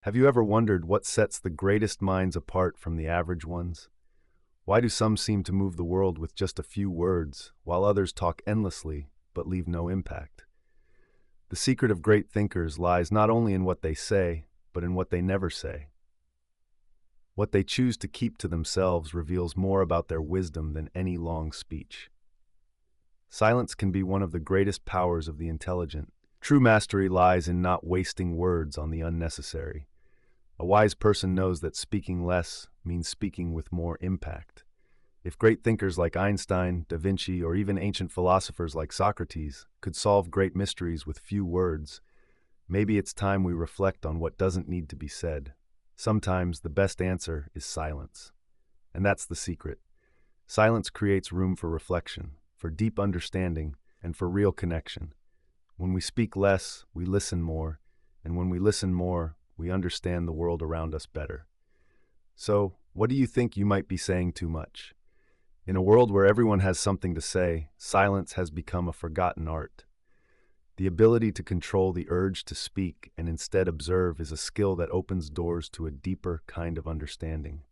Have you ever wondered what sets the greatest minds apart from the average ones? Why do some seem to move the world with just a few words, while others talk endlessly but leave no impact? The secret of great thinkers lies not only in what they say, but in what they never say. What they choose to keep to themselves reveals more about their wisdom than any long speech. Silence can be one of the greatest powers of the intelligent. True mastery lies in not wasting words on the unnecessary. A wise person knows that speaking less means speaking with more impact. If great thinkers like Einstein, Da Vinci, or even ancient philosophers like Socrates could solve great mysteries with few words, maybe it's time we reflect on what doesn't need to be said. Sometimes the best answer is silence. And that's the secret. Silence creates room for reflection, for deep understanding, and for real connection. When we speak less, we listen more, and when we listen more, we understand the world around us better. So, what do you think you might be saying too much? In a world where everyone has something to say, silence has become a forgotten art. The ability to control the urge to speak and instead observe is a skill that opens doors to a deeper kind of understanding.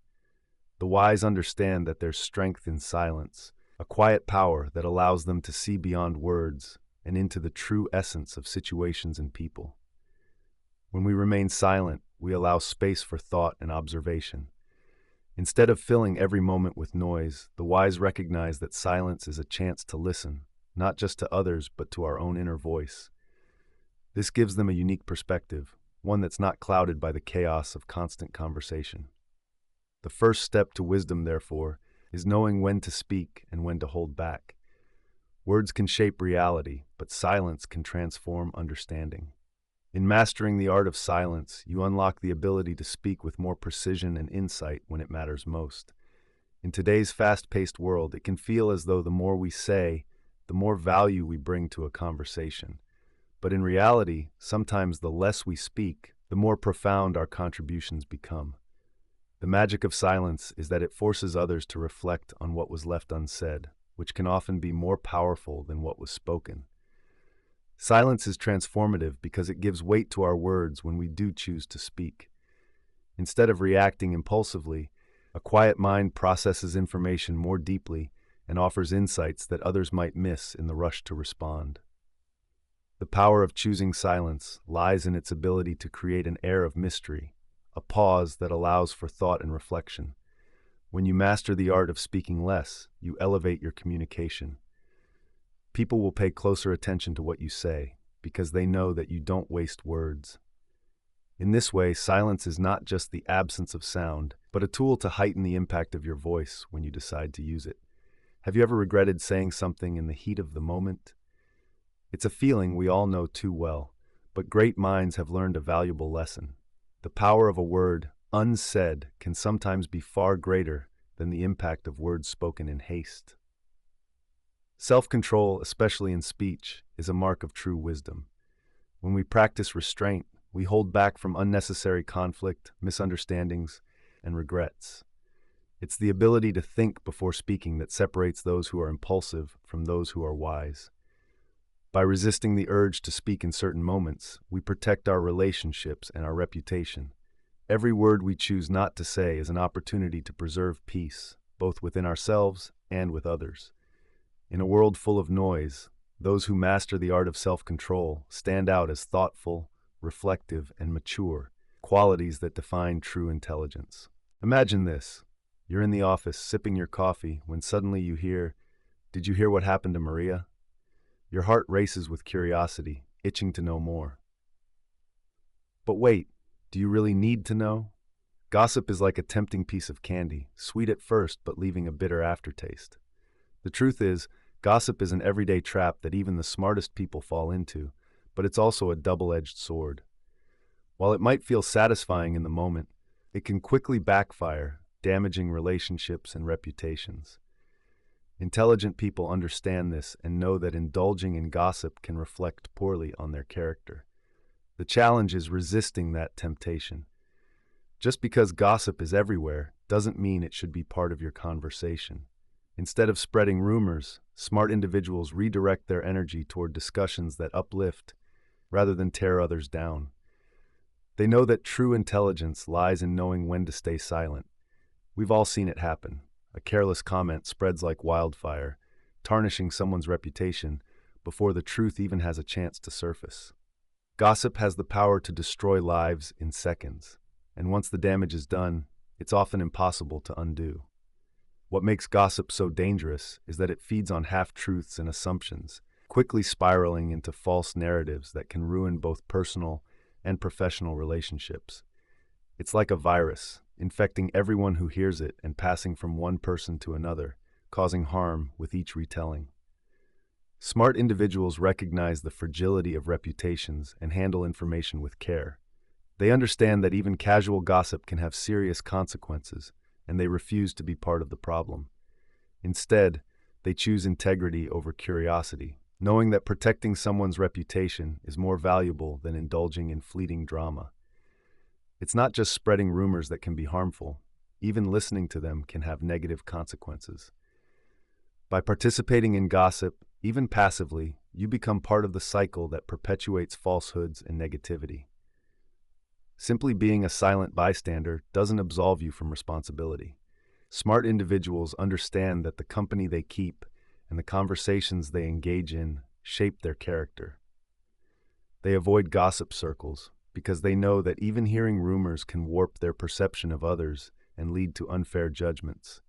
The wise understand that there's strength in silence, a quiet power that allows them to see beyond words and into the true essence of situations and people. When we remain silent, we allow space for thought and observation. Instead of filling every moment with noise, the wise recognize that silence is a chance to listen, not just to others, but to our own inner voice. This gives them a unique perspective, one that's not clouded by the chaos of constant conversation. The first step to wisdom, therefore, is knowing when to speak and when to hold back. Words can shape reality, but silence can transform understanding. In mastering the art of silence, you unlock the ability to speak with more precision and insight when it matters most. In today's fast-paced world, it can feel as though the more we say, the more value we bring to a conversation. But in reality, sometimes the less we speak, the more profound our contributions become. The magic of silence is that it forces others to reflect on what was left unsaid, which can often be more powerful than what was spoken. Silence is transformative because it gives weight to our words when we do choose to speak. Instead of reacting impulsively, a quiet mind processes information more deeply and offers insights that others might miss in the rush to respond. The power of choosing silence lies in its ability to create an air of mystery, a pause that allows for thought and reflection. When you master the art of speaking less, you elevate your communication. People will pay closer attention to what you say because they know that you don't waste words. In this way, silence is not just the absence of sound, but a tool to heighten the impact of your voice when you decide to use it. Have you ever regretted saying something in the heat of the moment? It's a feeling we all know too well, but great minds have learned a valuable lesson. The power of a word, unsaid, can sometimes be far greater than the impact of words spoken in haste. Self-control, especially in speech, is a mark of true wisdom. When we practice restraint, we hold back from unnecessary conflict, misunderstandings, and regrets. It's the ability to think before speaking that separates those who are impulsive from those who are wise. By resisting the urge to speak in certain moments, we protect our relationships and our reputation. Every word we choose not to say is an opportunity to preserve peace, both within ourselves and with others. In a world full of noise, those who master the art of self-control stand out as thoughtful, reflective, and mature, qualities that define true intelligence. Imagine this. You're in the office sipping your coffee when suddenly you hear, "Did you hear what happened to Maria?" Your heart races with curiosity, itching to know more. But wait, do you really need to know? Gossip is like a tempting piece of candy, sweet at first but leaving a bitter aftertaste. The truth is, gossip is an everyday trap that even the smartest people fall into, but it's also a double-edged sword. While it might feel satisfying in the moment, it can quickly backfire, damaging relationships and reputations. Intelligent people understand this and know that indulging in gossip can reflect poorly on their character. The challenge is resisting that temptation. Just because gossip is everywhere doesn't mean it should be part of your conversation. Instead of spreading rumors, smart individuals redirect their energy toward discussions that uplift rather than tear others down. They know that true intelligence lies in knowing when to stay silent. We've all seen it happen. A careless comment spreads like wildfire, tarnishing someone's reputation before the truth even has a chance to surface. Gossip has the power to destroy lives in seconds, and once the damage is done, it's often impossible to undo. What makes gossip so dangerous is that it feeds on half-truths and assumptions, quickly spiraling into false narratives that can ruin both personal and professional relationships. It's like a virus, infecting everyone who hears it and passing from one person to another, causing harm with each retelling. Smart individuals recognize the fragility of reputations and handle information with care. They understand that even casual gossip can have serious consequences, and they refuse to be part of the problem. Instead, they choose integrity over curiosity, knowing that protecting someone's reputation is more valuable than indulging in fleeting drama. It's not just spreading rumors that can be harmful. Even listening to them can have negative consequences. By participating in gossip, even passively, you become part of the cycle that perpetuates falsehoods and negativity. Simply being a silent bystander doesn't absolve you from responsibility. Smart individuals understand that the company they keep and the conversations they engage in shape their character. They avoid gossip circles because they know that even hearing rumors can warp their perception of others and lead to unfair judgments.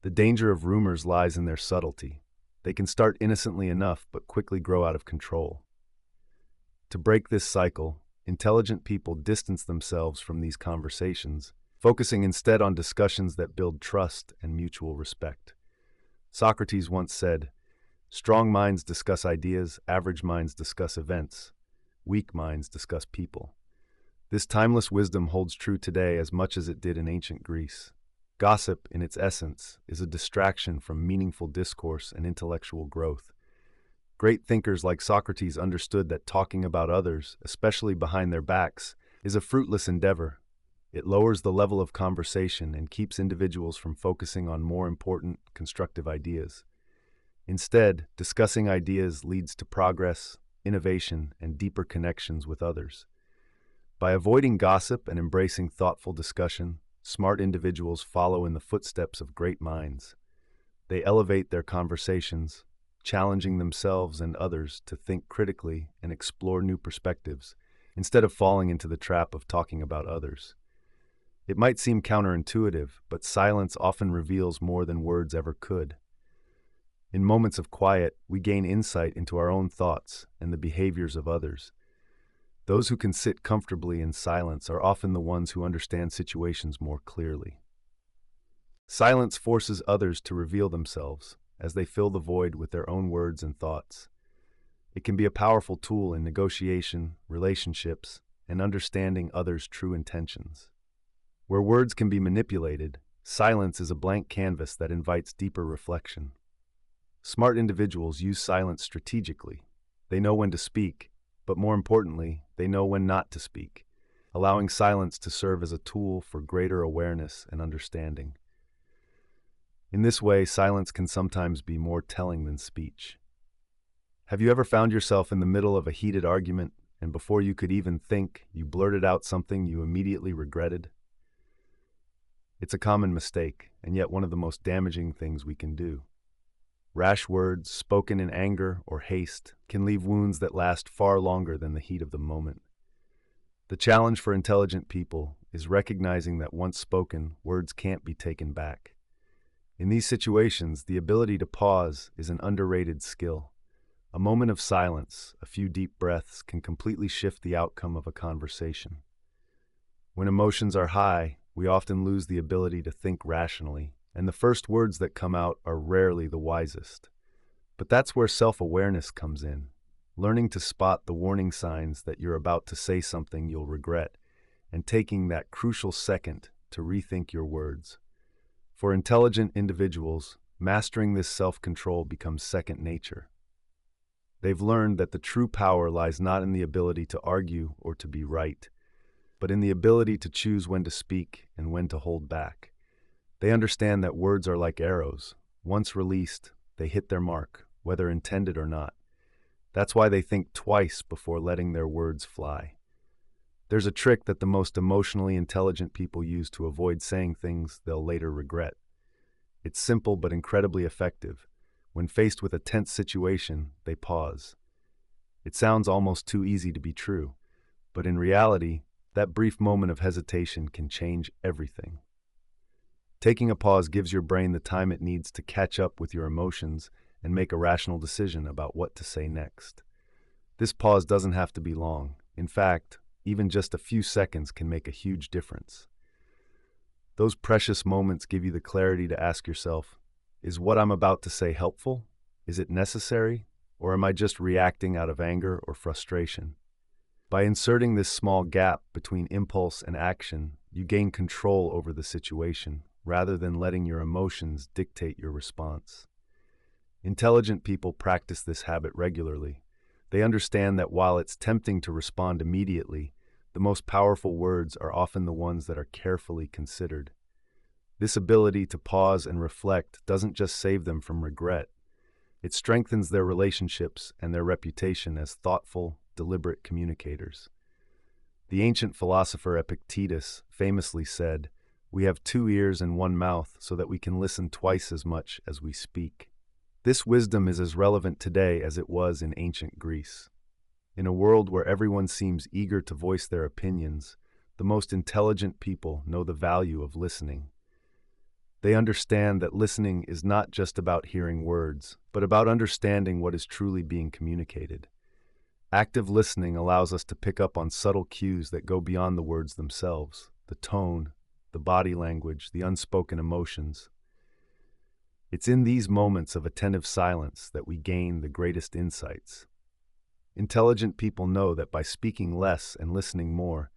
The danger of rumors lies in their subtlety. They can start innocently enough but quickly grow out of control. To break this cycle, intelligent people distance themselves from these conversations, focusing instead on discussions that build trust and mutual respect. Socrates once said, "Strong minds discuss ideas, average minds discuss events, weak minds discuss people." This timeless wisdom holds true today as much as it did in ancient Greece. Gossip, in its essence, is a distraction from meaningful discourse and intellectual growth. Great thinkers like Socrates understood that talking about others, especially behind their backs, is a fruitless endeavor. It lowers the level of conversation and keeps individuals from focusing on more important, constructive ideas. Instead, discussing ideas leads to progress, innovation, and deeper connections with others. By avoiding gossip and embracing thoughtful discussion, smart individuals follow in the footsteps of great minds. They elevate their conversations, challenging themselves and others to think critically and explore new perspectives, instead of falling into the trap of talking about others. It might seem counterintuitive, but silence often reveals more than words ever could. In moments of quiet, we gain insight into our own thoughts and the behaviors of others. Those who can sit comfortably in silence are often the ones who understand situations more clearly. Silence forces others to reveal themselves as they fill the void with their own words and thoughts. It can be a powerful tool in negotiation, relationships, and understanding others' true intentions. Where words can be manipulated, silence is a blank canvas that invites deeper reflection. Smart individuals use silence strategically. They know when to speak, but more importantly, they know when not to speak, allowing silence to serve as a tool for greater awareness and understanding. In this way, silence can sometimes be more telling than speech. Have you ever found yourself in the middle of a heated argument, and before you could even think, you blurted out something you immediately regretted? It's a common mistake, and yet one of the most damaging things we can do. Rash words, spoken in anger or haste, can leave wounds that last far longer than the heat of the moment. The challenge for intelligent people is recognizing that once spoken, words can't be taken back. In these situations, the ability to pause is an underrated skill. A moment of silence, a few deep breaths, can completely shift the outcome of a conversation. When emotions are high, we often lose the ability to think rationally, and the first words that come out are rarely the wisest. But that's where self-awareness comes in, learning to spot the warning signs that you're about to say something you'll regret, and taking that crucial second to rethink your words. For intelligent individuals, mastering this self-control becomes second nature. They've learned that the true power lies not in the ability to argue or to be right, but in the ability to choose when to speak and when to hold back. They understand that words are like arrows. Once released, they hit their mark, whether intended or not. That's why they think twice before letting their words fly. There's a trick that the most emotionally intelligent people use to avoid saying things they'll later regret. It's simple but incredibly effective. When faced with a tense situation, they pause. It sounds almost too easy to be true, but in reality, that brief moment of hesitation can change everything. Taking a pause gives your brain the time it needs to catch up with your emotions and make a rational decision about what to say next. This pause doesn't have to be long. In fact, even just a few seconds can make a huge difference. Those precious moments give you the clarity to ask yourself, is what I'm about to say helpful? Is it necessary? Or am I just reacting out of anger or frustration? By inserting this small gap between impulse and action, you gain control over the situation, rather than letting your emotions dictate your response. Intelligent people practice this habit regularly. They understand that while it's tempting to respond immediately, the most powerful words are often the ones that are carefully considered. This ability to pause and reflect doesn't just save them from regret. It strengthens their relationships and their reputation as thoughtful, deliberate communicators. The ancient philosopher Epictetus famously said, "We have 2 ears and 1 mouth so that we can listen twice as much as we speak." This wisdom is as relevant today as it was in ancient Greece. In a world where everyone seems eager to voice their opinions, the most intelligent people know the value of listening. They understand that listening is not just about hearing words, but about understanding what is truly being communicated. Active listening allows us to pick up on subtle cues that go beyond the words themselves, the tone, the body language, the unspoken emotions. It's in these moments of attentive silence that we gain the greatest insights. Intelligent people know that by speaking less and listening more,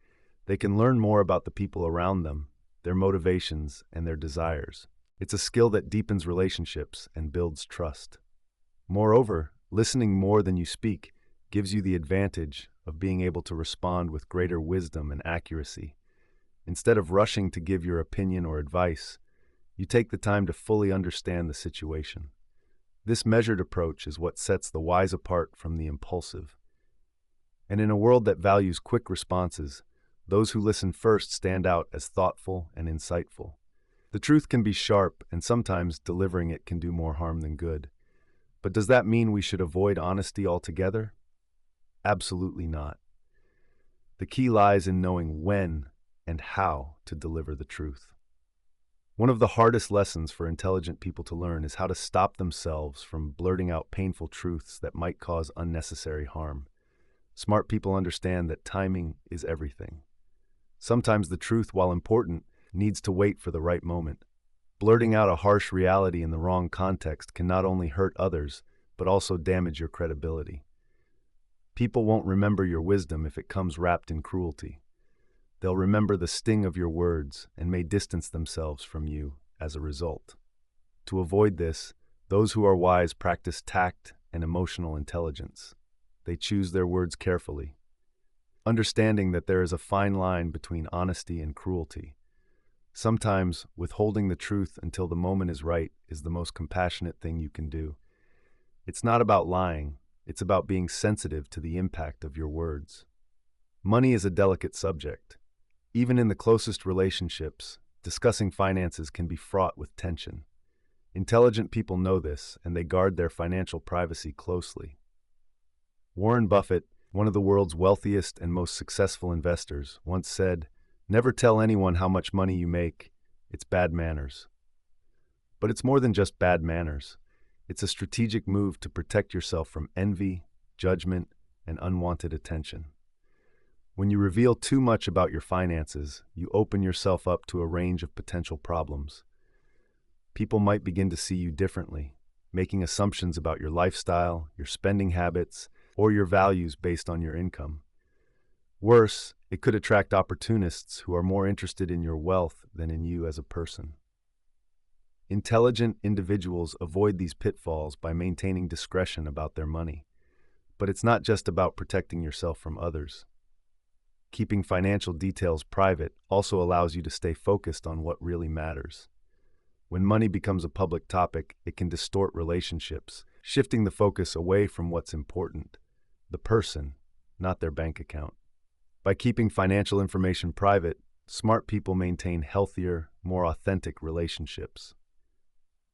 they can learn more about the people around them, their motivations, and their desires. It's a skill that deepens relationships and builds trust. Moreover, listening more than you speak gives you the advantage of being able to respond with greater wisdom and accuracy. Instead of rushing to give your opinion or advice, you take the time to fully understand the situation. This measured approach is what sets the wise apart from the impulsive. And in a world that values quick responses, those who listen first stand out as thoughtful and insightful. The truth can be sharp, and sometimes delivering it can do more harm than good. But does that mean we should avoid honesty altogether? Absolutely not. The key lies in knowing when and how to deliver the truth. One of the hardest lessons for intelligent people to learn is how to stop themselves from blurting out painful truths that might cause unnecessary harm. Smart people understand that timing is everything. Sometimes the truth, while important, needs to wait for the right moment. Blurting out a harsh reality in the wrong context can not only hurt others, but also damage your credibility. People won't remember your wisdom if it comes wrapped in cruelty. They'll remember the sting of your words and may distance themselves from you as a result. To avoid this, those who are wise practice tact and emotional intelligence. They choose their words carefully, understanding that there is a fine line between honesty and cruelty. Sometimes, withholding the truth until the moment is right is the most compassionate thing you can do. It's not about lying, it's about being sensitive to the impact of your words. Money is a delicate subject. Even in the closest relationships, discussing finances can be fraught with tension. Intelligent people know this, and they guard their financial privacy closely. Warren Buffett, one of the world's wealthiest and most successful investors, once said, "Never tell anyone how much money you make. It's bad manners." But it's more than just bad manners. It's a strategic move to protect yourself from envy, judgment, and unwanted attention. When you reveal too much about your finances, you open yourself up to a range of potential problems. People might begin to see you differently, making assumptions about your lifestyle, your spending habits, or your values based on your income. Worse, it could attract opportunists who are more interested in your wealth than in you as a person. Intelligent individuals avoid these pitfalls by maintaining discretion about their money. But it's not just about protecting yourself from others. Keeping financial details private also allows you to stay focused on what really matters. When money becomes a public topic, it can distort relationships, shifting the focus away from what's important, the person, not their bank account. By keeping financial information private, smart people maintain healthier, more authentic relationships.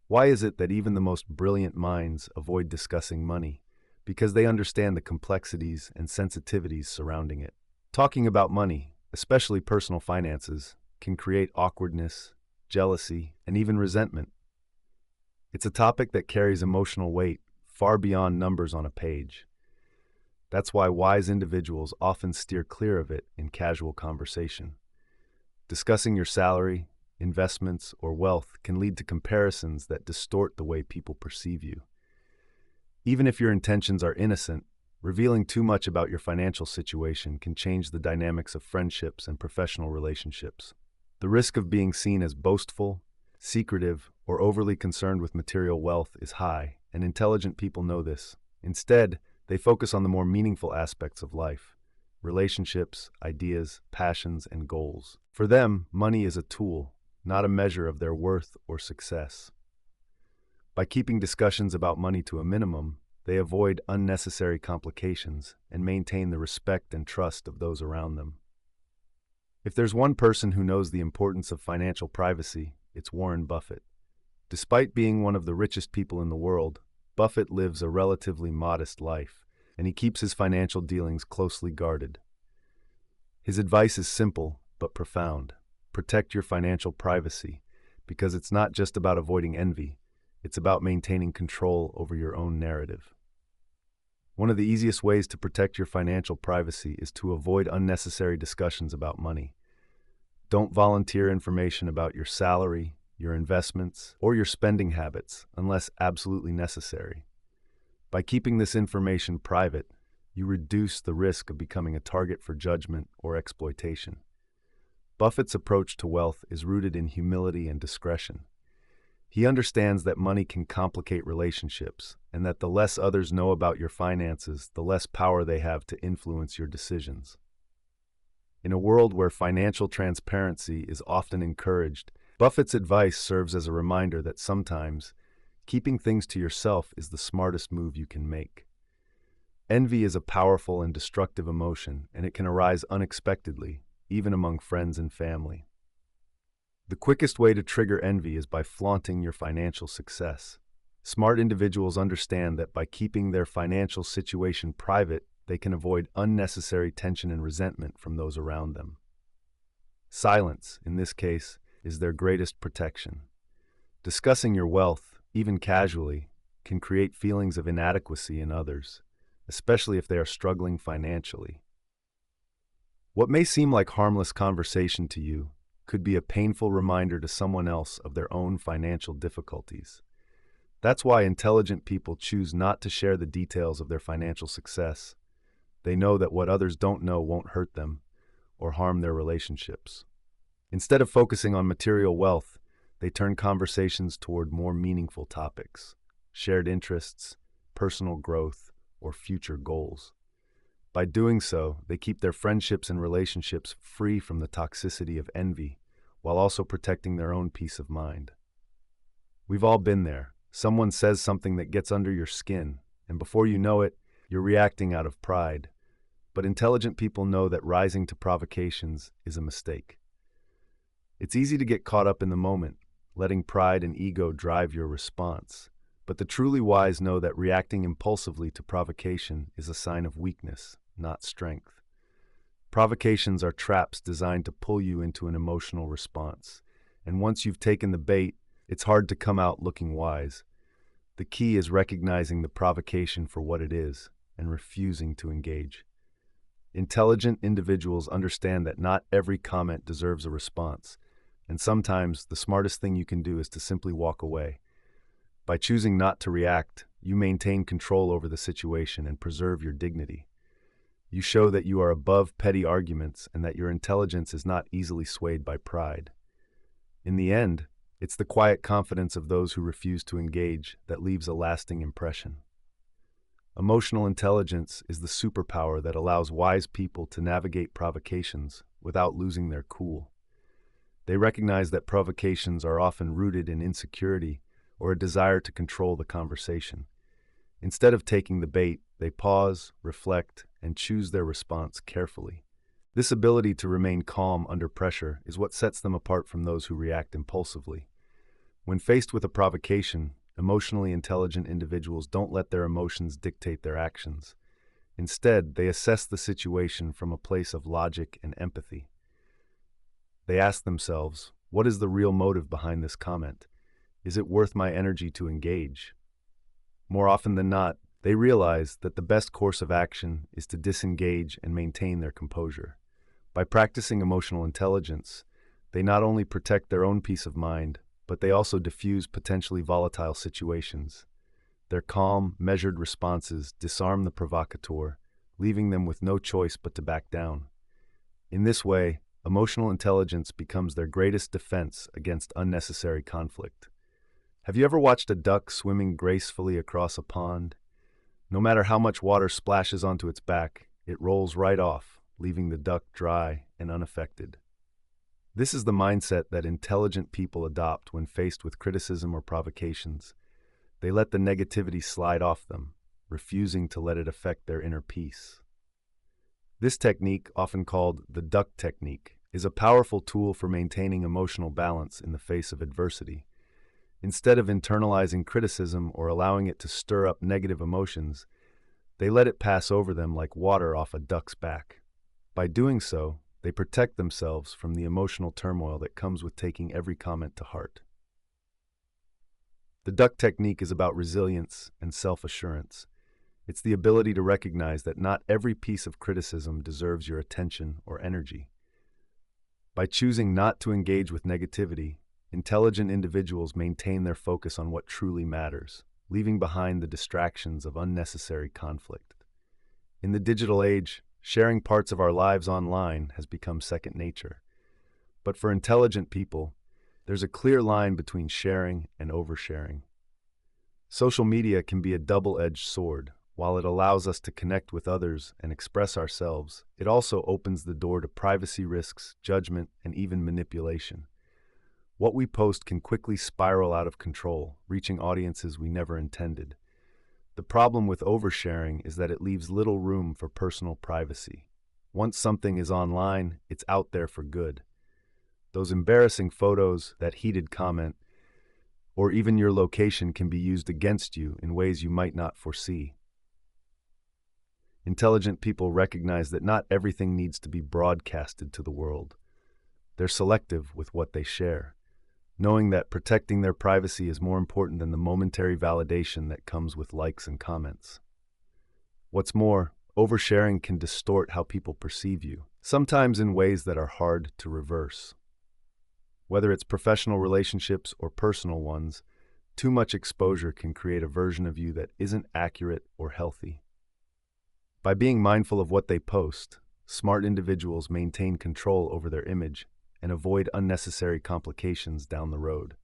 Why is it that even the most brilliant minds avoid discussing money? Because they understand the complexities and sensitivities surrounding it. Talking about money, especially personal finances, can create awkwardness, jealousy, and even resentment. It's a topic that carries emotional weight far beyond numbers on a page. That's why wise individuals often steer clear of it in casual conversation. Discussing your salary, investments, or wealth can lead to comparisons that distort the way people perceive you. Even if your intentions are innocent, revealing too much about your financial situation can change the dynamics of friendships and professional relationships. The risk of being seen as boastful, secretive, or overly concerned with material wealth is high, and intelligent people know this. Instead, they focus on the more meaningful aspects of life: relationships, ideas, passions, and goals. For them, money is a tool, not a measure of their worth or success. By keeping discussions about money to a minimum, they avoid unnecessary complications and maintain the respect and trust of those around them. If there's one person who knows the importance of financial privacy, it's Warren Buffett. Despite being one of the richest people in the world, Buffett lives a relatively modest life, and he keeps his financial dealings closely guarded. His advice is simple but profound. Protect your financial privacy, because it's not just about avoiding envy, it's about maintaining control over your own narrative. One of the easiest ways to protect your financial privacy is to avoid unnecessary discussions about money. Don't volunteer information about your salary, your investments, or your spending habits unless absolutely necessary. By keeping this information private, you reduce the risk of becoming a target for judgment or exploitation. Buffett's approach to wealth is rooted in humility and discretion. He understands that money can complicate relationships, and that the less others know about your finances, the less power they have to influence your decisions. In a world where financial transparency is often encouraged, Buffett's advice serves as a reminder that sometimes keeping things to yourself is the smartest move you can make. Envy is a powerful and destructive emotion, and it can arise unexpectedly, even among friends and family. The quickest way to trigger envy is by flaunting your financial success. Smart individuals understand that by keeping their financial situation private, they can avoid unnecessary tension and resentment from those around them. Silence, in this case, is their greatest protection. Discussing your wealth, even casually, can create feelings of inadequacy in others, especially if they are struggling financially. What may seem like harmless conversation to you could be a painful reminder to someone else of their own financial difficulties. That's why intelligent people choose not to share the details of their financial success. They know that what others don't know won't hurt them or harm their relationships. Instead of focusing on material wealth, they turn conversations toward more meaningful topics: shared interests, personal growth, or future goals. By doing so, they keep their friendships and relationships free from the toxicity of envy, while also protecting their own peace of mind. We've all been there. Someone says something that gets under your skin, and before you know it, you're reacting out of pride. But intelligent people know that rising to provocations is a mistake. It's easy to get caught up in the moment, letting pride and ego drive your response. But the truly wise know that reacting impulsively to provocation is a sign of weakness, not strength. Provocations are traps designed to pull you into an emotional response, and once you've taken the bait, it's hard to come out looking wise. The key is recognizing the provocation for what it is and refusing to engage. Intelligent individuals understand that not every comment deserves a response, and sometimes the smartest thing you can do is to simply walk away. By choosing not to react, you maintain control over the situation and preserve your dignity. You show that you are above petty arguments and that your intelligence is not easily swayed by pride. In the end, it's the quiet confidence of those who refuse to engage that leaves a lasting impression. Emotional intelligence is the superpower that allows wise people to navigate provocations without losing their cool. They recognize that provocations are often rooted in insecurity or a desire to control the conversation. Instead of taking the bait, they pause, reflect, and choose their response carefully. This ability to remain calm under pressure is what sets them apart from those who react impulsively. When faced with a provocation, emotionally intelligent individuals don't let their emotions dictate their actions. Instead, they assess the situation from a place of logic and empathy. They ask themselves, what is the real motive behind this comment? Is it worth my energy to engage? More often than not, they realize that the best course of action is to disengage and maintain their composure. By practicing emotional intelligence, they not only protect their own peace of mind, but they also diffuse potentially volatile situations. Their calm, measured responses disarm the provocateur, leaving them with no choice but to back down. In this way, emotional intelligence becomes their greatest defense against unnecessary conflict. Have you ever watched a duck swimming gracefully across a pond? No matter how much water splashes onto its back, it rolls right off, leaving the duck dry and unaffected. This is the mindset that intelligent people adopt when faced with criticism or provocations. They let the negativity slide off them, refusing to let it affect their inner peace. This technique, often called the duck technique, is a powerful tool for maintaining emotional balance in the face of adversity. Instead of internalizing criticism or allowing it to stir up negative emotions, they let it pass over them like water off a duck's back. By doing so, they protect themselves from the emotional turmoil that comes with taking every comment to heart. The duck technique is about resilience and self-assurance. It's the ability to recognize that not every piece of criticism deserves your attention or energy. By choosing not to engage with negativity, intelligent individuals maintain their focus on what truly matters, leaving behind the distractions of unnecessary conflict. In the digital age, sharing parts of our lives online has become second nature. But for intelligent people, there's a clear line between sharing and oversharing. Social media can be a double-edged sword. While it allows us to connect with others and express ourselves, it also opens the door to privacy risks, judgment, and even manipulation. What we post can quickly spiral out of control, reaching audiences we never intended. The problem with oversharing is that it leaves little room for personal privacy. Once something is online, it's out there for good. Those embarrassing photos, that heated comment, or even your location can be used against you in ways you might not foresee. Intelligent people recognize that not everything needs to be broadcasted to the world. They're selective with what they share, knowing that protecting their privacy is more important than the momentary validation that comes with likes and comments. What's more, oversharing can distort how people perceive you, sometimes in ways that are hard to reverse. Whether it's professional relationships or personal ones, too much exposure can create a version of you that isn't accurate or healthy. By being mindful of what they post, smart individuals maintain control over their image and avoid unnecessary complications down the road.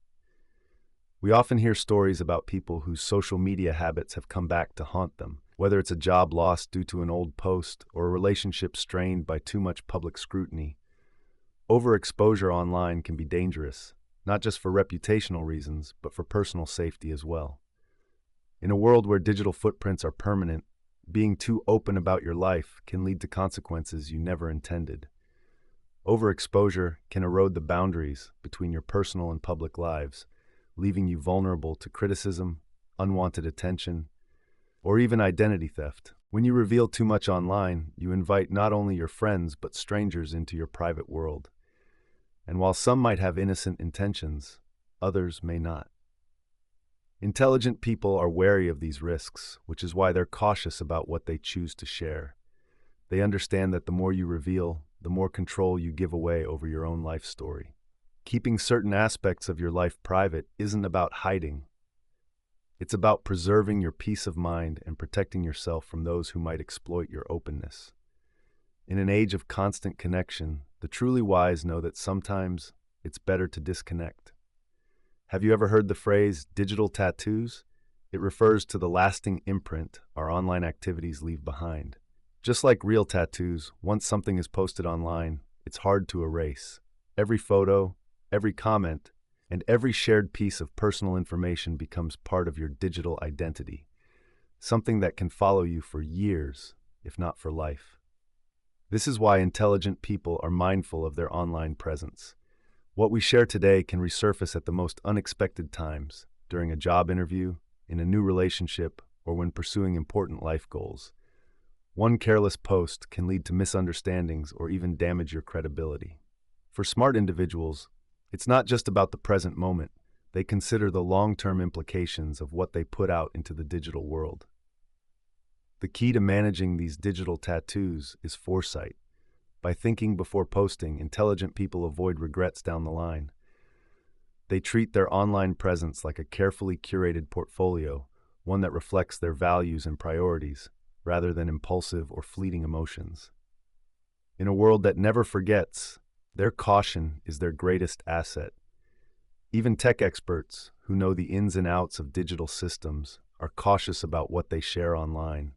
We often hear stories about people whose social media habits have come back to haunt them, whether it's a job lost due to an old post or a relationship strained by too much public scrutiny. Overexposure online can be dangerous, not just for reputational reasons, but for personal safety as well. In a world where digital footprints are permanent, being too open about your life can lead to consequences you never intended. Overexposure can erode the boundaries between your personal and public lives, leaving you vulnerable to criticism, unwanted attention, or even identity theft. When you reveal too much online, you invite not only your friends but strangers into your private world. And while some might have innocent intentions, others may not. Intelligent people are wary of these risks, which is why they're cautious about what they choose to share. They understand that the more you reveal, the more control you give away over your own life story. Keeping certain aspects of your life private isn't about hiding. It's about preserving your peace of mind and protecting yourself from those who might exploit your openness. In an age of constant connection, the truly wise know that sometimes it's better to disconnect. Have you ever heard the phrase digital tattoos? It refers to the lasting imprint our online activities leave behind. Just like real tattoos, once something is posted online, it's hard to erase. Every photo, every comment, and every shared piece of personal information becomes part of your digital identity, something that can follow you for years, if not for life. This is why intelligent people are mindful of their online presence. What we share today can resurface at the most unexpected times, during a job interview, in a new relationship, or when pursuing important life goals. One careless post can lead to misunderstandings or even damage your credibility. For smart individuals, it's not just about the present moment. They consider the long-term implications of what they put out into the digital world. The key to managing these digital tattoos is foresight. By thinking before posting, intelligent people avoid regrets down the line. They treat their online presence like a carefully curated portfolio, one that reflects their values and priorities, rather than impulsive or fleeting emotions. In a world that never forgets, their caution is their greatest asset. Even tech experts, who know the ins and outs of digital systems, are cautious about what they share online.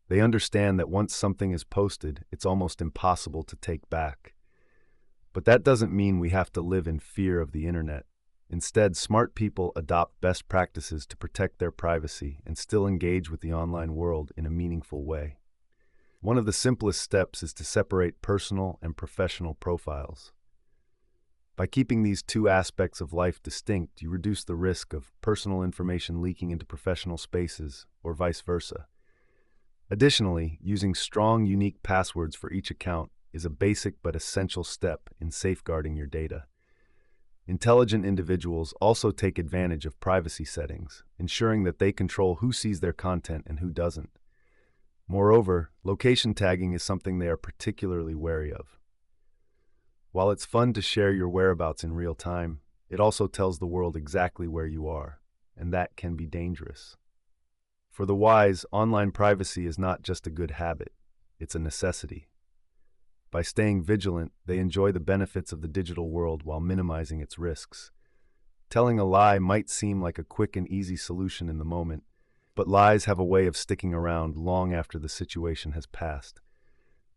They understand that once something is posted, it's almost impossible to take back. But that doesn't mean we have to live in fear of the internet. Instead, smart people adopt best practices to protect their privacy and still engage with the online world in a meaningful way. One of the simplest steps is to separate personal and professional profiles. By keeping these two aspects of life distinct, you reduce the risk of personal information leaking into professional spaces, or vice versa. Additionally, using strong, unique passwords for each account is a basic but essential step in safeguarding your data. Intelligent individuals also take advantage of privacy settings, ensuring that they control who sees their content and who doesn't. Moreover, location tagging is something they are particularly wary of. While it's fun to share your whereabouts in real time, it also tells the world exactly where you are, and that can be dangerous. For the wise, online privacy is not just a good habit, it's a necessity. By staying vigilant, they enjoy the benefits of the digital world while minimizing its risks. Telling a lie might seem like a quick and easy solution in the moment, but lies have a way of sticking around long after the situation has passed.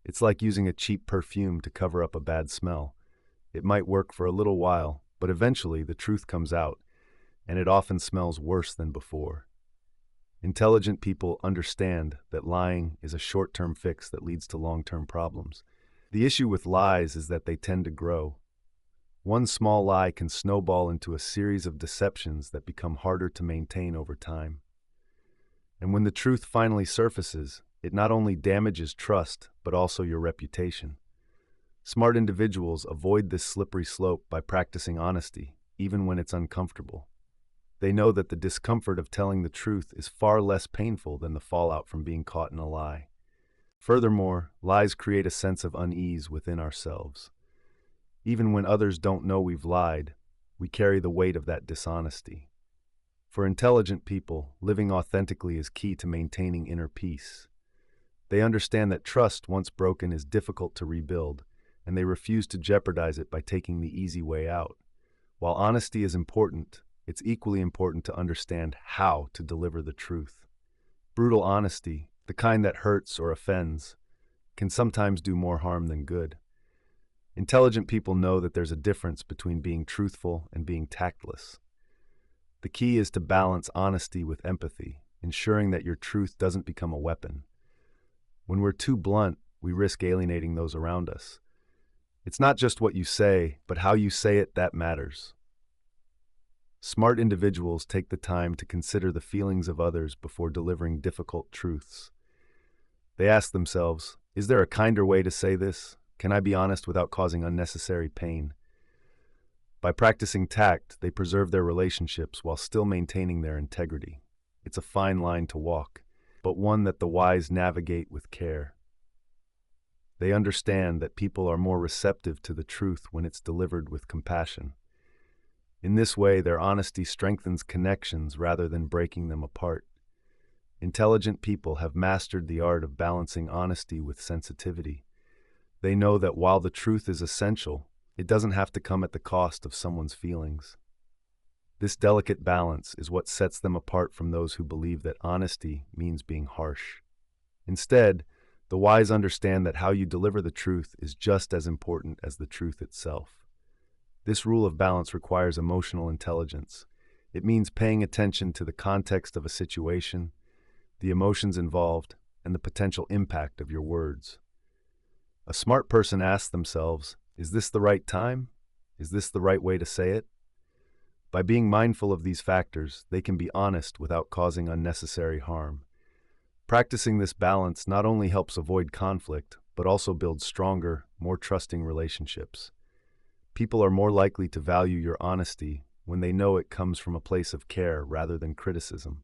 It's like using a cheap perfume to cover up a bad smell. It might work for a little while, but eventually the truth comes out, and it often smells worse than before. Intelligent people understand that lying is a short-term fix that leads to long-term problems. The issue with lies is that they tend to grow. One small lie can snowball into a series of deceptions that become harder to maintain over time. And when the truth finally surfaces, it not only damages trust, but also your reputation. Smart individuals avoid this slippery slope by practicing honesty, even when it's uncomfortable. They know that the discomfort of telling the truth is far less painful than the fallout from being caught in a lie. Furthermore, lies create a sense of unease within ourselves. Even when others don't know we've lied, we carry the weight of that dishonesty. For intelligent people, living authentically is key to maintaining inner peace. They understand that trust, once broken, is difficult to rebuild, and they refuse to jeopardize it by taking the easy way out. While honesty is important, it's equally important to understand how to deliver the truth. Brutal honesty, the kind that hurts or offends, can sometimes do more harm than good. Intelligent people know that there's a difference between being truthful and being tactless. The key is to balance honesty with empathy, ensuring that your truth doesn't become a weapon. When we're too blunt, we risk alienating those around us. It's not just what you say, but how you say it that matters. Smart individuals take the time to consider the feelings of others before delivering difficult truths. They ask themselves, is there a kinder way to say this? Can I be honest without causing unnecessary pain? By practicing tact, they preserve their relationships while still maintaining their integrity. It's a fine line to walk, but one that the wise navigate with care. They understand that people are more receptive to the truth when it's delivered with compassion. In this way, their honesty strengthens connections rather than breaking them apart. Intelligent people have mastered the art of balancing honesty with sensitivity. They know that while the truth is essential, it doesn't have to come at the cost of someone's feelings. This delicate balance is what sets them apart from those who believe that honesty means being harsh. Instead, the wise understand that how you deliver the truth is just as important as the truth itself. This rule of balance requires emotional intelligence. It means paying attention to the context of a situation, the emotions involved, and the potential impact of your words. A smart person asks themselves, is this the right time? Is this the right way to say it? By being mindful of these factors, they can be honest without causing unnecessary harm. Practicing this balance not only helps avoid conflict, but also builds stronger, more trusting relationships. People are more likely to value your honesty when they know it comes from a place of care rather than criticism.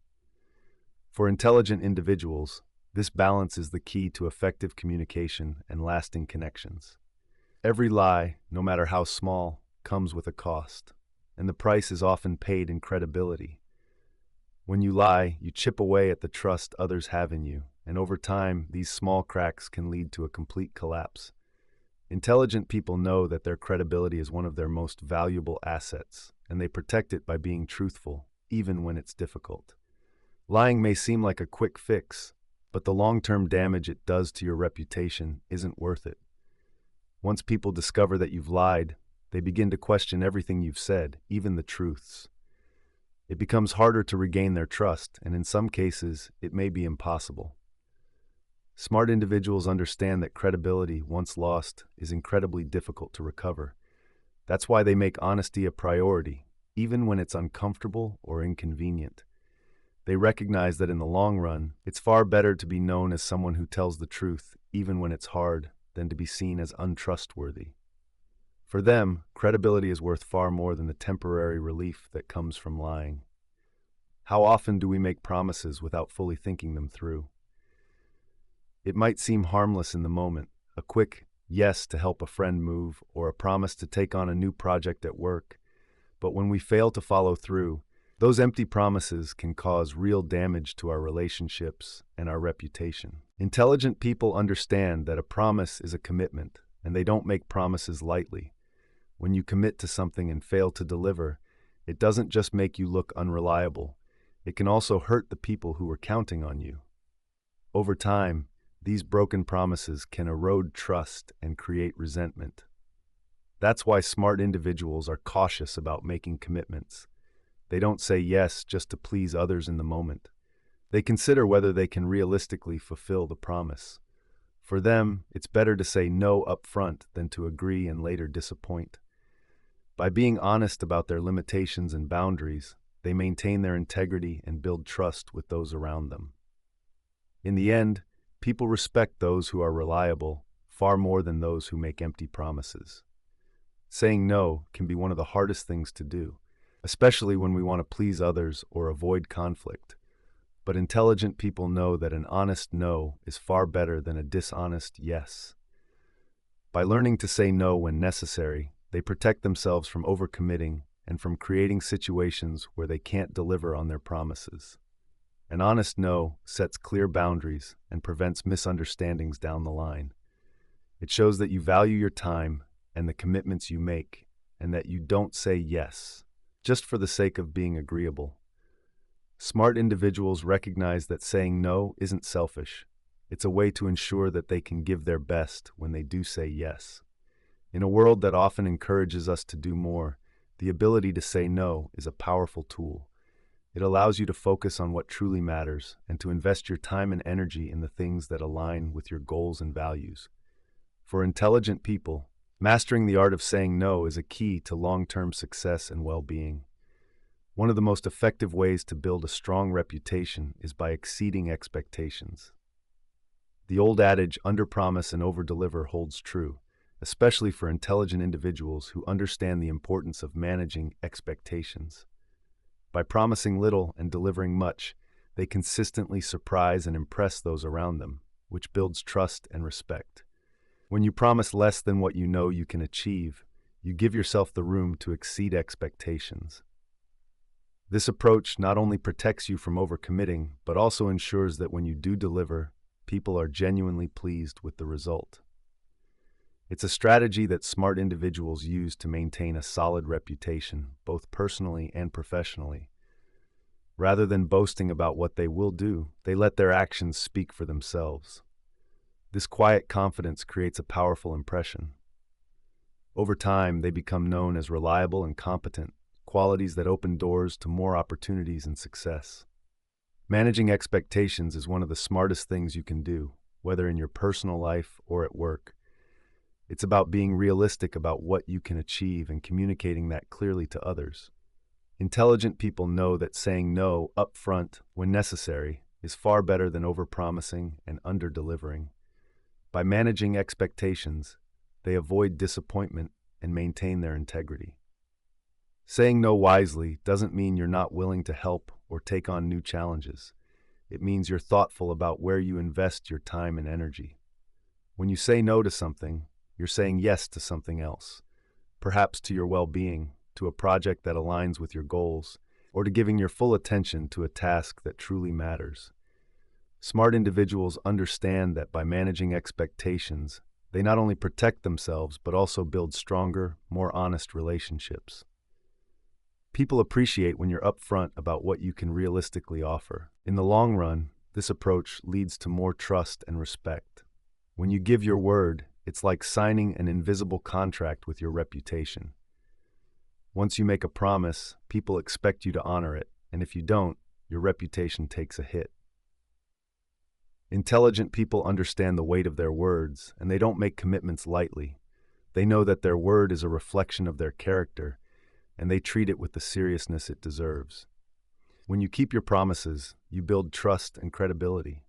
For intelligent individuals, this balance is the key to effective communication and lasting connections. Every lie, no matter how small, comes with a cost, and the price is often paid in credibility. When you lie, you chip away at the trust others have in you, and over time, these small cracks can lead to a complete collapse. Intelligent people know that their credibility is one of their most valuable assets, and they protect it by being truthful, even when it's difficult. Lying may seem like a quick fix, but the long-term damage it does to your reputation isn't worth it. Once people discover that you've lied, they begin to question everything you've said, even the truths. It becomes harder to regain their trust, and in some cases, it may be impossible. Smart individuals understand that credibility, once lost, is incredibly difficult to recover. That's why they make honesty a priority, even when it's uncomfortable or inconvenient. They recognize that in the long run, it's far better to be known as someone who tells the truth, even when it's hard, than to be seen as untrustworthy. For them, credibility is worth far more than the temporary relief that comes from lying. How often do we make promises without fully thinking them through? It might seem harmless in the moment, a quick yes to help a friend move or a promise to take on a new project at work, but when we fail to follow through, those empty promises can cause real damage to our relationships and our reputation. Intelligent people understand that a promise is a commitment, and they don't make promises lightly. When you commit to something and fail to deliver, it doesn't just make you look unreliable, it can also hurt the people who were counting on you. Over time, these broken promises can erode trust and create resentment. That's why smart individuals are cautious about making commitments. They don't say yes just to please others in the moment. They consider whether they can realistically fulfill the promise. For them, it's better to say no up front than to agree and later disappoint. By being honest about their limitations and boundaries, they maintain their integrity and build trust with those around them. In the end, people respect those who are reliable far more than those who make empty promises. Saying no can be one of the hardest things to do, especially when we want to please others or avoid conflict. But intelligent people know that an honest no is far better than a dishonest yes. By learning to say no when necessary, they protect themselves from overcommitting and from creating situations where they can't deliver on their promises. An honest no sets clear boundaries and prevents misunderstandings down the line. It shows that you value your time and the commitments you make, and that you don't say yes just for the sake of being agreeable. Smart individuals recognize that saying no isn't selfish. It's a way to ensure that they can give their best when they do say yes. In a world that often encourages us to do more, the ability to say no is a powerful tool. It allows you to focus on what truly matters and to invest your time and energy in the things that align with your goals and values. For intelligent people, mastering the art of saying no is a key to long-term success and well-being. One of the most effective ways to build a strong reputation is by exceeding expectations. The old adage, under-promise and over-deliver, holds true, especially for intelligent individuals who understand the importance of managing expectations. By promising little and delivering much, they consistently surprise and impress those around them, which builds trust and respect. When you promise less than what you know you can achieve, you give yourself the room to exceed expectations. This approach not only protects you from overcommitting, but also ensures that when you do deliver, people are genuinely pleased with the result. It's a strategy that smart individuals use to maintain a solid reputation, both personally and professionally. Rather than boasting about what they will do, they let their actions speak for themselves. This quiet confidence creates a powerful impression. Over time, they become known as reliable and competent, qualities that open doors to more opportunities and success. Managing expectations is one of the smartest things you can do, whether in your personal life or at work. It's about being realistic about what you can achieve and communicating that clearly to others. Intelligent people know that saying no upfront when necessary is far better than overpromising and under-delivering. By managing expectations, they avoid disappointment and maintain their integrity. Saying no wisely doesn't mean you're not willing to help or take on new challenges. It means you're thoughtful about where you invest your time and energy. When you say no to something, you're saying yes to something else, perhaps to your well-being, to a project that aligns with your goals, or to giving your full attention to a task that truly matters. Smart individuals understand that by managing expectations, they not only protect themselves but also build stronger, more honest relationships. People appreciate when you're upfront about what you can realistically offer. In the long run, this approach leads to more trust and respect. When you give your word, it's like signing an invisible contract with your reputation. Once you make a promise, people expect you to honor it, and if you don't, your reputation takes a hit. Intelligent people understand the weight of their words, and they don't make commitments lightly. They know that their word is a reflection of their character, and they treat it with the seriousness it deserves. When you keep your promises, you build trust and credibility.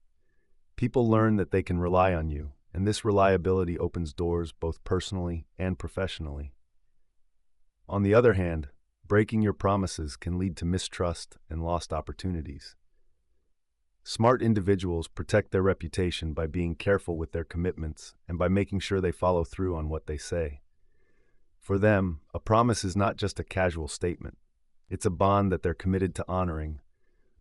People learn that they can rely on you, and this reliability opens doors both personally and professionally. On the other hand, breaking your promises can lead to mistrust and lost opportunities. Smart individuals protect their reputation by being careful with their commitments and by making sure they follow through on what they say. For them, a promise is not just a casual statement. It's a bond that they're committed to honoring.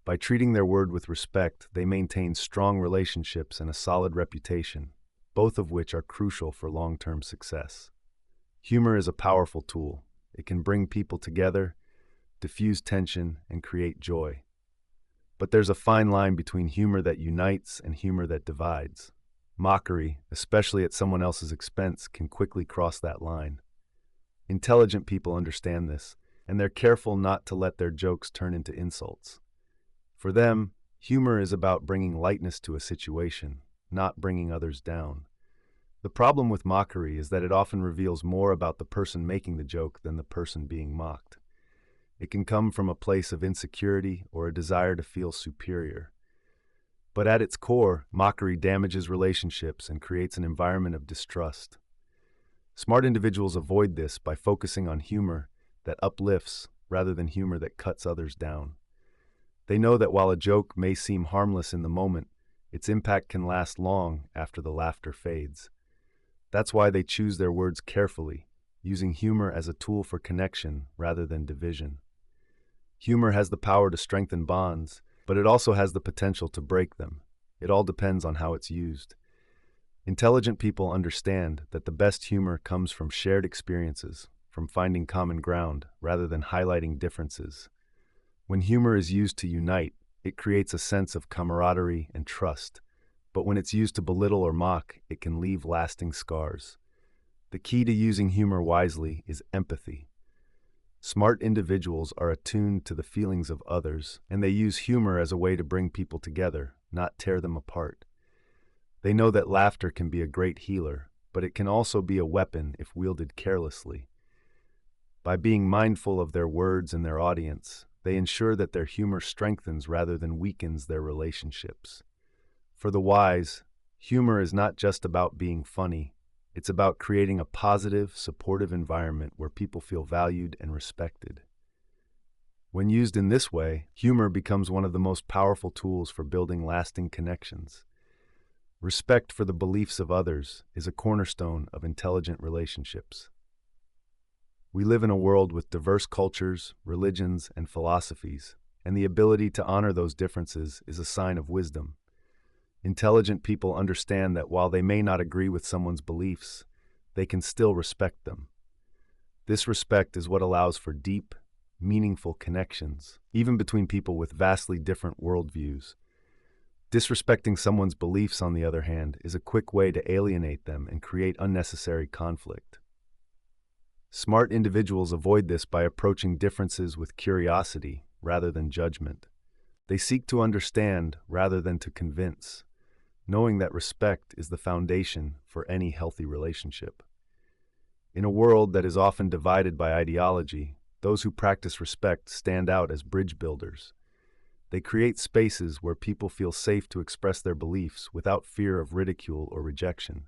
By treating their word with respect, they maintain strong relationships and a solid reputation, both of which are crucial for long-term success. Humor is a powerful tool. It can bring people together, diffuse tension, and create joy. But there's a fine line between humor that unites and humor that divides. Mockery, especially at someone else's expense, can quickly cross that line. Intelligent people understand this, and they're careful not to let their jokes turn into insults. For them, humor is about bringing lightness to a situation, not bringing others down. The problem with mockery is that it often reveals more about the person making the joke than the person being mocked. It can come from a place of insecurity or a desire to feel superior. But at its core, mockery damages relationships and creates an environment of distrust. Smart individuals avoid this by focusing on humor that uplifts rather than humor that cuts others down. They know that while a joke may seem harmless in the moment, its impact can last long after the laughter fades. That's why they choose their words carefully, using humor as a tool for connection rather than division. Humor has the power to strengthen bonds, but it also has the potential to break them. It all depends on how it's used. Intelligent people understand that the best humor comes from shared experiences, from finding common ground, rather than highlighting differences. When humor is used to unite, it creates a sense of camaraderie and trust. But when it's used to belittle or mock, it can leave lasting scars. The key to using humor wisely is empathy. Smart individuals are attuned to the feelings of others, and they use humor as a way to bring people together, not tear them apart. They know that laughter can be a great healer, but it can also be a weapon if wielded carelessly. By being mindful of their words and their audience, they ensure that their humor strengthens rather than weakens their relationships. For the wise, humor is not just about being funny. It's about creating a positive, supportive environment where people feel valued and respected. When used in this way, humor becomes one of the most powerful tools for building lasting connections. Respect for the beliefs of others is a cornerstone of intelligent relationships. We live in a world with diverse cultures, religions, and philosophies, and the ability to honor those differences is a sign of wisdom. Intelligent people understand that while they may not agree with someone's beliefs, they can still respect them. This respect is what allows for deep, meaningful connections, even between people with vastly different worldviews. Disrespecting someone's beliefs, on the other hand, is a quick way to alienate them and create unnecessary conflict. Smart individuals avoid this by approaching differences with curiosity rather than judgment. They seek to understand rather than to convince, knowing that respect is the foundation for any healthy relationship. In a world that is often divided by ideology, those who practice respect stand out as bridge builders. They create spaces where people feel safe to express their beliefs without fear of ridicule or rejection.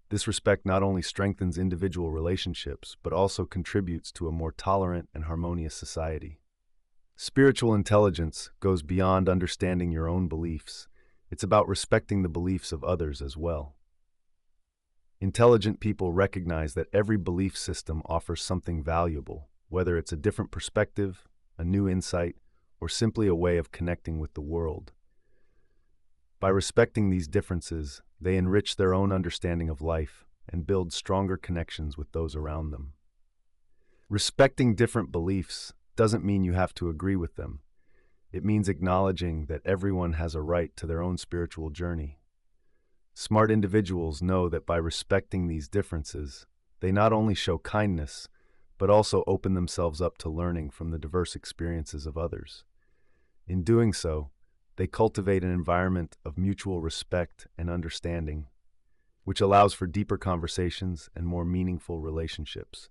This respect not only strengthens individual relationships, but also contributes to a more tolerant and harmonious society. Spiritual intelligence goes beyond understanding your own beliefs. It's about respecting the beliefs of others as well. Intelligent people recognize that every belief system offers something valuable, whether it's a different perspective, a new insight, or simply a way of connecting with the world. By respecting these differences, they enrich their own understanding of life and build stronger connections with those around them. Respecting different beliefs doesn't mean you have to agree with them. It means acknowledging that everyone has a right to their own spiritual journey. Smart individuals know that by respecting these differences, they not only show kindness, but also open themselves up to learning from the diverse experiences of others. In doing so, they cultivate an environment of mutual respect and understanding, which allows for deeper conversations and more meaningful relationships.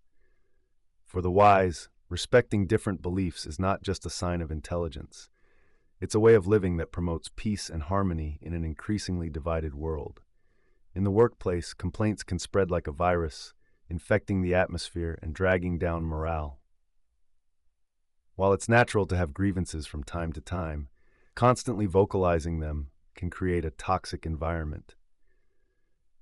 For the wise, respecting different beliefs is not just a sign of intelligence. It's a way of living that promotes peace and harmony in an increasingly divided world. In the workplace, complaints can spread like a virus, infecting the atmosphere and dragging down morale. While it's natural to have grievances from time to time, constantly vocalizing them can create a toxic environment.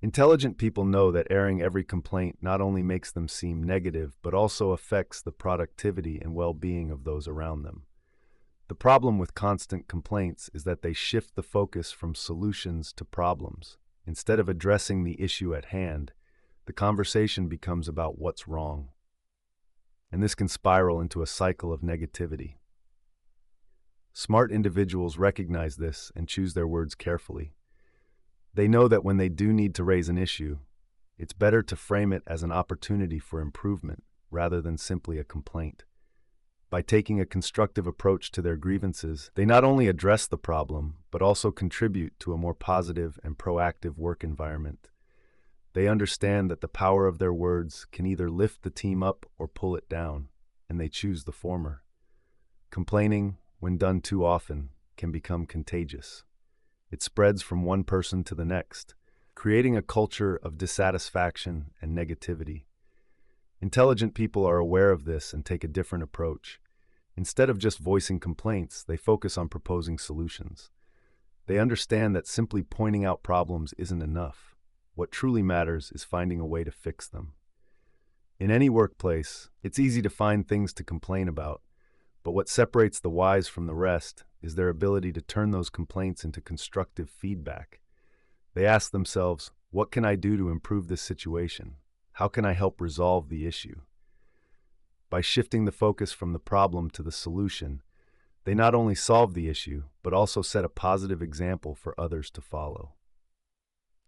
Intelligent people know that airing every complaint not only makes them seem negative, but also affects the productivity and well-being of those around them. The problem with constant complaints is that they shift the focus from solutions to problems. Instead of addressing the issue at hand, the conversation becomes about what's wrong. And this can spiral into a cycle of negativity. Smart individuals recognize this and choose their words carefully. They know that when they do need to raise an issue, it's better to frame it as an opportunity for improvement rather than simply a complaint. By taking a constructive approach to their grievances, they not only address the problem, but also contribute to a more positive and proactive work environment. They understand that the power of their words can either lift the team up or pull it down, and they choose the former. Complaining, when done too often, can become contagious. It spreads from one person to the next, creating a culture of dissatisfaction and negativity. Intelligent people are aware of this and take a different approach. Instead of just voicing complaints, they focus on proposing solutions. They understand that simply pointing out problems isn't enough. What truly matters is finding a way to fix them. In any workplace, it's easy to find things to complain about, but what separates the wise from the rest is their ability to turn those complaints into constructive feedback. They ask themselves, what can I do to improve this situation? How can I help resolve the issue? By shifting the focus from the problem to the solution, they not only solve the issue, but also set a positive example for others to follow.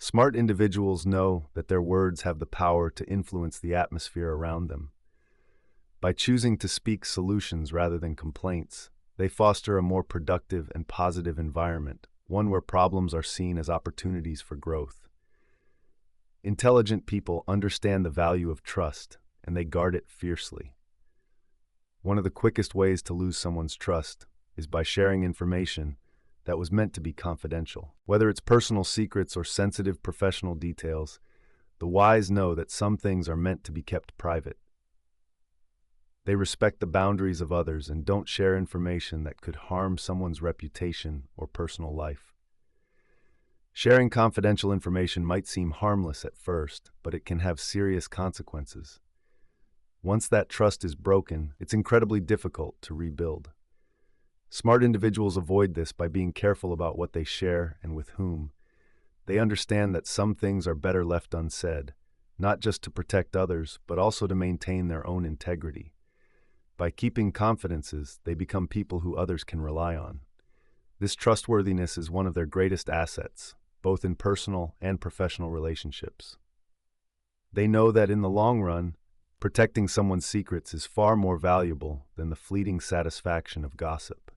Smart individuals know that their words have the power to influence the atmosphere around them. By choosing to speak solutions rather than complaints, they foster a more productive and positive environment, one where problems are seen as opportunities for growth. Intelligent people understand the value of trust, and they guard it fiercely. One of the quickest ways to lose someone's trust is by sharing information that was meant to be confidential. Whether it's personal secrets or sensitive professional details, the wise know that some things are meant to be kept private. They respect the boundaries of others and don't share information that could harm someone's reputation or personal life. Sharing confidential information might seem harmless at first, but it can have serious consequences. Once that trust is broken, it's incredibly difficult to rebuild. Smart individuals avoid this by being careful about what they share and with whom. They understand that some things are better left unsaid, not just to protect others, but also to maintain their own integrity. By keeping confidences, they become people who others can rely on. This trustworthiness is one of their greatest assets, both in personal and professional relationships. They know that in the long run, protecting someone's secrets is far more valuable than the fleeting satisfaction of gossip.